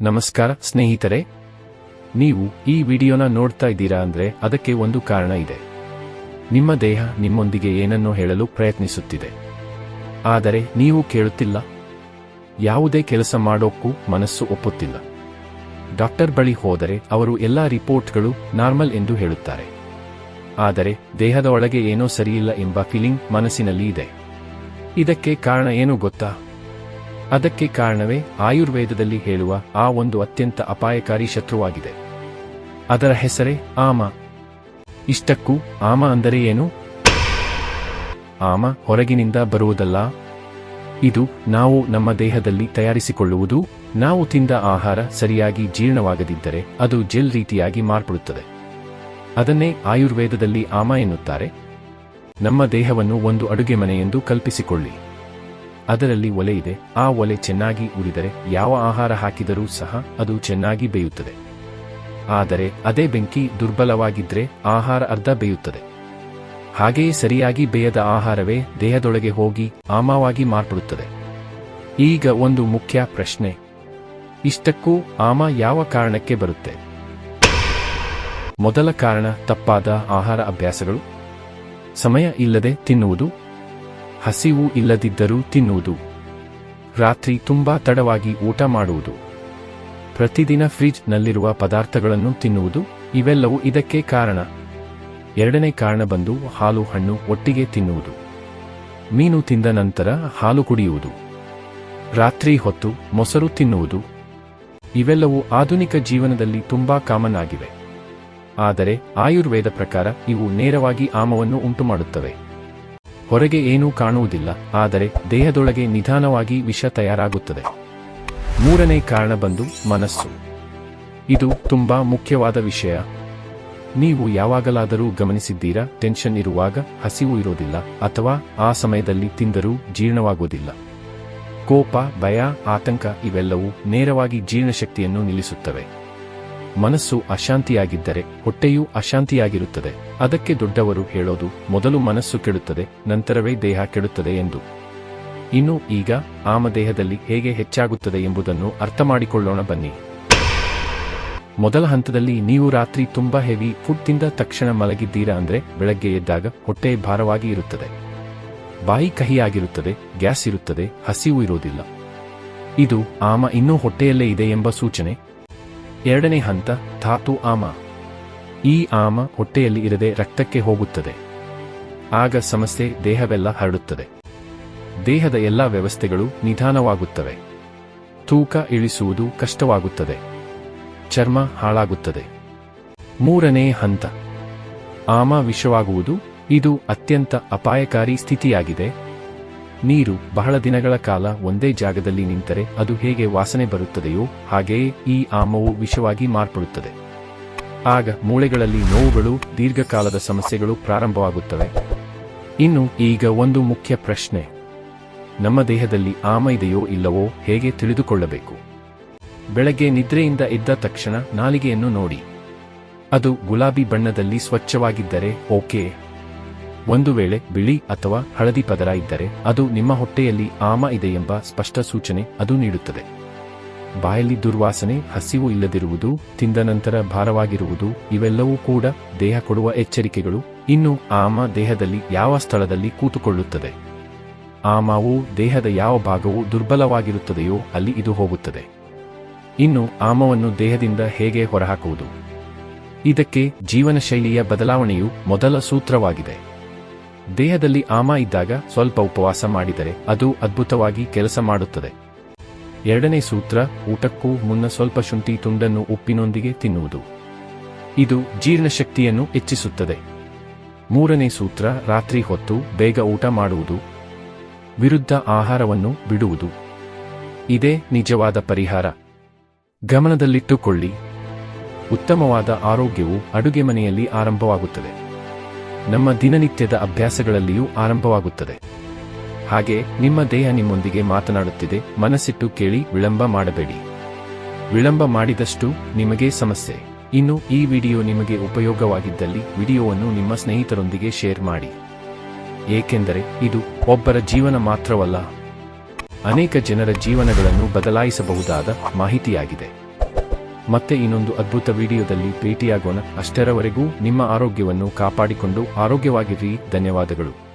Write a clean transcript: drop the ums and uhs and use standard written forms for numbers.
ನಮಸ್ಕಾರ ಸ್ನೇಹಿತರೆ, ನೀವು ಈ ವಿಡಿಯೋನ ನೋಡ್ತಾ ಇದ್ದೀರಾ ಅಂದ್ರೆ ಅದಕ್ಕೆ ಒಂದು ಕಾರಣ ಇದೆ. ನಿಮ್ಮ ದೇಹ ನಿಮ್ಮೊಂದಿಗೆ ಏನನ್ನೋ ಹೇಳಲು ಪ್ರಯತ್ನಿಸುತ್ತಿದೆ, ಆದರೆ ನೀವು ಕೇಳುತ್ತಿಲ್ಲ. ಯಾವುದೇ ಕೆಲಸ ಮಾಡೋಕ್ಕೂ ಮನಸ್ಸು ಒಪ್ಪುತ್ತಿಲ್ಲ. ಡಾಕ್ಟರ್ ಬಳಿ ಹೋದರೆ ಅವರು ಎಲ್ಲಾ ರಿಪೋರ್ಟ್ಗಳು ನಾರ್ಮಲ್ ಎಂದು ಹೇಳುತ್ತಾರೆ, ಆದರೆ ದೇಹದ ಒಳಗೆ ಏನೋ ಸರಿಯಿಲ್ಲ ಎಂಬ ಫೀಲಿಂಗ್ ಮನಸ್ಸಿನಲ್ಲಿ ಇದೆ. ಇದಕ್ಕೆ ಕಾರಣ ಏನು ಗೊತ್ತಾ? ಅದಕ್ಕೆ ಕಾರಣವೇ ಆಯುರ್ವೇದದಲ್ಲಿ ಹೇಳುವ ಆ ಒಂದು ಅತ್ಯಂತ ಅಪಾಯಕಾರಿ ಶತ್ರುವಾಗಿದೆ. ಅದರ ಹೆಸರೇ ಆಮ. ಇಷ್ಟಕ್ಕೂ ಆಮ ಅಂದರೆ ಏನು? ಆಮ ಹೊರಗಿನಿಂದ ಬರುವುದಲ್ಲ. ಇದು ನಾವು ನಮ್ಮ ದೇಹದಲ್ಲಿ ತಯಾರಿಸಿಕೊಳ್ಳುವುದು. ನಾವು ತಿಂದ ಆಹಾರ ಸರಿಯಾಗಿ ಜೀರ್ಣವಾಗದಿದ್ದರೆ ಅದು ಜೆಲ್ ರೀತಿಯಾಗಿ ಮಾರ್ಪಡುತ್ತದೆ. ಅದನ್ನೇ ಆಯುರ್ವೇದದಲ್ಲಿ ಆಮ ಎನ್ನುತ್ತಾರೆ. ನಮ್ಮ ದೇಹವನ್ನು ಒಂದು ಅಡುಗೆ ಮನೆ ಎಂದು ಕಲ್ಪಿಸಿಕೊಳ್ಳಿ. ಅದರಲ್ಲಿ ಒಲೆ ಇದೆ. ಆ ಒಲೆ ಚೆನ್ನಾಗಿ ಉರಿದರೆ ಯಾವ ಆಹಾರ ಹಾಕಿದರೂ ಸಹ ಅದು ಚೆನ್ನಾಗಿ ಬೇಯುತ್ತದೆ. ಆದರೆ ಅದೇ ಬೆಂಕಿ ದುರ್ಬಲವಾಗಿದ್ರೆ ಆಹಾರ ಅರ್ಧ ಬೇಯುತ್ತದೆ. ಹಾಗೆಯೇ ಸರಿಯಾಗಿ ಬೇಯದ ಆಹಾರವೇ ದೇಹದೊಳಗೆ ಹೋಗಿ ಆಮವಾಗಿ ಮಾರ್ಪಡುತ್ತದೆ. ಈಗ ಒಂದು ಮುಖ್ಯ ಪ್ರಶ್ನೆ, ಇಷ್ಟಕ್ಕೂ ಆಮ ಯಾವ ಕಾರಣಕ್ಕೆ ಬರುತ್ತೆ? ಮೊದಲ ಕಾರಣ ತಪ್ಪಾದ ಆಹಾರ ಅಭ್ಯಾಸಗಳು. ಸಮಯ ಇಲ್ಲದೆ ತಿನ್ನುವುದು, ಹಸಿವು ಇಲ್ಲದಿದ್ದರೂ ತಿನ್ನುವುದು, ರಾತ್ರಿ ತುಂಬಾ ತಡವಾಗಿ ಊಟ ಮಾಡುವುದು, ಪ್ರತಿದಿನ ಫ್ರಿಜ್ ನಲ್ಲಿರುವ ಪದಾರ್ಥಗಳನ್ನು ತಿನ್ನುವುದು, ಇವೆಲ್ಲವೂ ಇದಕ್ಕೆ ಕಾರಣ. ಎರಡನೇ ಕಾರಣ ಬಂದು ಹಾಲು ಹಣ್ಣು ಒಟ್ಟಿಗೆ ತಿನ್ನುವುದು, ಮೀನು ತಿಂದ ನಂತರ ಹಾಲು ಕುಡಿಯುವುದು, ರಾತ್ರಿ ಹೊತ್ತು ಮೊಸರು ತಿನ್ನುವುದು. ಇವೆಲ್ಲವೂ ಆಧುನಿಕ ಜೀವನದಲ್ಲಿ ತುಂಬಾ ಕಾಮನ್ ಆಗಿವೆ. ಆದರೆ ಆಯುರ್ವೇದ ಪ್ರಕಾರ ಇವು ನೇರವಾಗಿ ಆಮವನ್ನು ಉಂಟುಮಾಡುತ್ತವೆ. ಹೊರಗೆ ಏನೂ ಕಾಣುವುದಿಲ್ಲ, ಆದರೆ ದೇಹದೊಳಗೆ ನಿಧಾನವಾಗಿ ವಿಷ ತಯಾರಾಗುತ್ತದೆ. ಮೂರನೇ ಕಾರಣ ಬಂದು ಮನಸ್ಸು. ಇದು ತುಂಬಾ ಮುಖ್ಯವಾದ ವಿಷಯ. ನೀವು ಯಾವಾಗಲಾದರೂ ಗಮನಿಸಿದ್ದೀರಾ? ಟೆನ್ಷನ್ ಇರುವಾಗ ಹಸಿವು ಇರೋದಿಲ್ಲ, ಅಥವಾ ಆ ಸಮಯದಲ್ಲಿ ತಿಂದರೂ ಜೀರ್ಣವಾಗುವುದಿಲ್ಲ. ಕೋಪ, ಭಯ, ಆತಂಕ ಇವೆಲ್ಲವೂ ನೇರವಾಗಿ ಜೀರ್ಣಶಕ್ತಿಯನ್ನು ನಿಲ್ಲಿಸುತ್ತವೆ. ಮನಸ್ಸು ಅಶಾಂತಿಯಾಗಿದ್ದರೆ ಹೊಟ್ಟೆಯೂ ಅಶಾಂತಿಯಾಗಿರುತ್ತದೆ. ಅದಕ್ಕೆ ದೊಡ್ಡವರು ಹೇಳೋದು ಮೊದಲು ಮನಸ್ಸು ಕೆಡುತ್ತದೆ, ನಂತರವೇ ದೇಹ ಕೆಡುತ್ತದೆ ಎಂದು. ಇನ್ನು ಈಗ ಆಮ ದೇಹದಲ್ಲಿ ಹೇಗೆ ಹೆಚ್ಚಾಗುತ್ತದೆ ಎಂಬುದನ್ನು ಅರ್ಥಮಾಡಿಕೊಳ್ಳೋಣ ಬನ್ನಿ. ಮೊದಲ ಹಂತದಲ್ಲಿ ನೀವು ರಾತ್ರಿ ತುಂಬಾ ಹೆವಿ ಫುಡ್ ತಿಂದ ತಕ್ಷಣ ಮಲಗಿದ್ದೀರಾ ಅಂದ್ರೆ ಬೆಳಗ್ಗೆ ಎದ್ದಾಗ ಹೊಟ್ಟೆ ಭಾರವಾಗಿ ಇರುತ್ತದೆ, ಬಾಯಿ ಕಹಿಯಾಗಿರುತ್ತದೆ, ಗ್ಯಾಸ್ ಇರುತ್ತದೆ, ಹಸಿವು ಇರೋದಿಲ್ಲ. ಇದು ಆಮ ಇನ್ನೂ ಹೊಟ್ಟೆಯಲ್ಲೇ ಇದೆ ಎಂಬ ಸೂಚನೆ. ಎರಡನೇ ಹಂತ ಧಾತು ಆಮ. ಈ ಆಮ ಹೊಟ್ಟೆಯಲ್ಲಿ ಇರದೆ ರಕ್ತಕ್ಕೆ ಹೋಗುತ್ತದೆ. ಆಗ ಸಮಸ್ಯೆ ದೇಹವೆಲ್ಲ ಹರಡುತ್ತದೆ. ದೇಹದ ಎಲ್ಲಾ ವ್ಯವಸ್ಥೆಗಳು ನಿಧಾನವಾಗುತ್ತವೆ. ತೂಕ ಇಳಿಸುವುದು ಕಷ್ಟವಾಗುತ್ತದೆ, ಚರ್ಮ ಹಾಳಾಗುತ್ತದೆ. ಮೂರನೇ ಹಂತ ಆಮ ವಿಷವಾಗುವುದು. ಇದು ಅತ್ಯಂತ ಅಪಾಯಕಾರಿ ಸ್ಥಿತಿಯಾಗಿದೆ. ನೀರು ಬಹಳ ದಿನಗಳ ಕಾಲ ಒಂದೇ ಜಾಗದಲ್ಲಿ ನಿಂತರೆ ಅದು ಹೇಗೆ ವಾಸನೆ ಬರುತ್ತದೆಯೋ ಹಾಗೆಯೇ ಈ ಆಮವು ವಿಷವಾಗಿ ಮಾರ್ಪಡುತ್ತದೆ. ಆಗ ಮೂಳೆಗಳಲ್ಲಿ ನೋವುಗಳು, ದೀರ್ಘಕಾಲದ ಸಮಸ್ಯೆಗಳು ಪ್ರಾರಂಭವಾಗುತ್ತವೆ. ಇನ್ನು ಈಗ ಒಂದು ಮುಖ್ಯ ಪ್ರಶ್ನೆ, ನಮ್ಮ ದೇಹದಲ್ಲಿ ಆಮ ಇದೆಯೋ ಇಲ್ಲವೋ ಹೇಗೆ ತಿಳಿದುಕೊಳ್ಳಬೇಕು? ಬೆಳಗ್ಗೆ ನಿದ್ರೆಯಿಂದ ಎದ್ದ ತಕ್ಷಣ ನಾಲಿಗೆಯನ್ನು ನೋಡಿ. ಅದು ಗುಲಾಬಿ ಬಣ್ಣದಲ್ಲಿ ಸ್ವಚ್ಛವಾಗಿದ್ದರೆ ಓಕೆ. ಒಂದು ವೇಳೆ ಬಿಳಿ ಅಥವಾ ಹಳದಿ ಪದರ ಇದ್ದರೆ ಅದು ನಿಮ್ಮ ಹೊಟ್ಟೆಯಲ್ಲಿ ಆಮ ಇದೆ ಎಂಬ ಸ್ಪಷ್ಟ ಸೂಚನೆ ಅದು ನೀಡುತ್ತದೆ. ಬಾಯಲ್ಲಿ ದುರ್ವಾಸನೆ, ಹಸಿವು ಇಲ್ಲದಿರುವುದು, ತಿಂದ ನಂತರ ಭಾರವಾಗಿರುವುದು ಇವೆಲ್ಲವೂ ಕೂಡ ದೇಹ ಕೊಡುವ ಎಚ್ಚರಿಕೆಗಳು. ಇನ್ನು ಆಮ ದೇಹದಲ್ಲಿ ಯಾವ ಸ್ಥಳದಲ್ಲಿ ಕೂತುಕೊಳ್ಳುತ್ತದೆ? ಆಮವು ದೇಹದ ಯಾವ ಭಾಗವು ದುರ್ಬಲವಾಗಿರುತ್ತದೆಯೋ ಅಲ್ಲಿ ಇದು ಹೋಗುತ್ತದೆ. ಇನ್ನು ಆಮವನ್ನು ದೇಹದಿಂದ ಹೇಗೆ ಹೊರಹಾಕುವುದು? ಇದಕ್ಕೆ ಜೀವನ ಶೈಲಿಯ ಬದಲಾವಣೆಯು ಮೊದಲ ಸೂತ್ರವಾಗಿದೆ. ದೇಹದಲ್ಲಿ ಆಮ ಇದ್ದಾಗ ಸ್ವಲ್ಪ ಉಪವಾಸ ಮಾಡಿದರೆ ಅದು ಅದ್ಭುತವಾಗಿ ಕೆಲಸ ಮಾಡುತ್ತದೆ. ಎರಡನೇ ಸೂತ್ರ, ಊಟಕ್ಕೂ ಮುನ್ನ ಸ್ವಲ್ಪ ಶುಂಠಿ ತುಂಡನ್ನು ಉಪ್ಪಿನೊಂದಿಗೆ ತಿನ್ನುವುದು. ಇದು ಜೀರ್ಣಶಕ್ತಿಯನ್ನು ಹೆಚ್ಚಿಸುತ್ತದೆ. ಮೂರನೇ ಸೂತ್ರ, ರಾತ್ರಿ ಹೊತ್ತು ಬೇಗ ಊಟ ಮಾಡುವುದು, ವಿರುದ್ಧ ಆಹಾರವನ್ನು ಬಿಡುವುದು. ಇದೇ ನಿಜವಾದ ಪರಿಹಾರ. ಗಮನದಲ್ಲಿಟ್ಟುಕೊಳ್ಳಿ, ಉತ್ತಮವಾದ ಆರೋಗ್ಯವು ಅಡುಗೆ ಮನೆಯಲ್ಲಿ ಆರಂಭವಾಗುತ್ತದೆ. ನಮ್ಮ ದಿನನಿತ್ಯದ ಅಭ್ಯಾಸಗಳಲ್ಲಿಯೂ ಆರಂಭವಾಗುತ್ತದೆ. ಹಾಗೆ ನಿಮ್ಮ ದೇಹ ನಿಮ್ಮೊಂದಿಗೆ ಮಾತನಾಡುತ್ತಿದೆ, ಮನಸ್ಸಿಟ್ಟು ಕೇಳಿ, ವಿಳಂಬ ಮಾಡಬೇಡಿ. ವಿಳಂಬ ಮಾಡಿದಷ್ಟು ನಿಮಗೆ ಸಮಸ್ಯೆ. ಇನ್ನು ಈ ವಿಡಿಯೋ ನಿಮಗೆ ಉಪಯೋಗವಾಗಿದ್ದಲ್ಲಿ ವಿಡಿಯೋವನ್ನು ನಿಮ್ಮ ಸ್ನೇಹಿತರೊಂದಿಗೆ ಶೇರ್ ಮಾಡಿ. ಏಕೆಂದರೆ ಇದು ಒಬ್ಬರ ಜೀವನ ಮಾತ್ರವಲ್ಲ, ಅನೇಕ ಜನರ ಜೀವನಗಳನ್ನು ಬದಲಾಯಿಸಬಹುದಾದ ಮಾಹಿತಿಯಾಗಿದೆ. ಮತ್ತೆ ಇನ್ನೊಂದು ಅದ್ಭುತ ವಿಡಿಯೋದಲ್ಲಿ ಭೇಟಿಯಾಗೋಣ. ಅಷ್ಟರವರೆಗೂ ನಿಮ್ಮ ಆರೋಗ್ಯವನ್ನು ಕಾಪಾಡಿಕೊಂಡು ಆರೋಗ್ಯವಾಗಿರಿ. ಧನ್ಯವಾದಗಳು.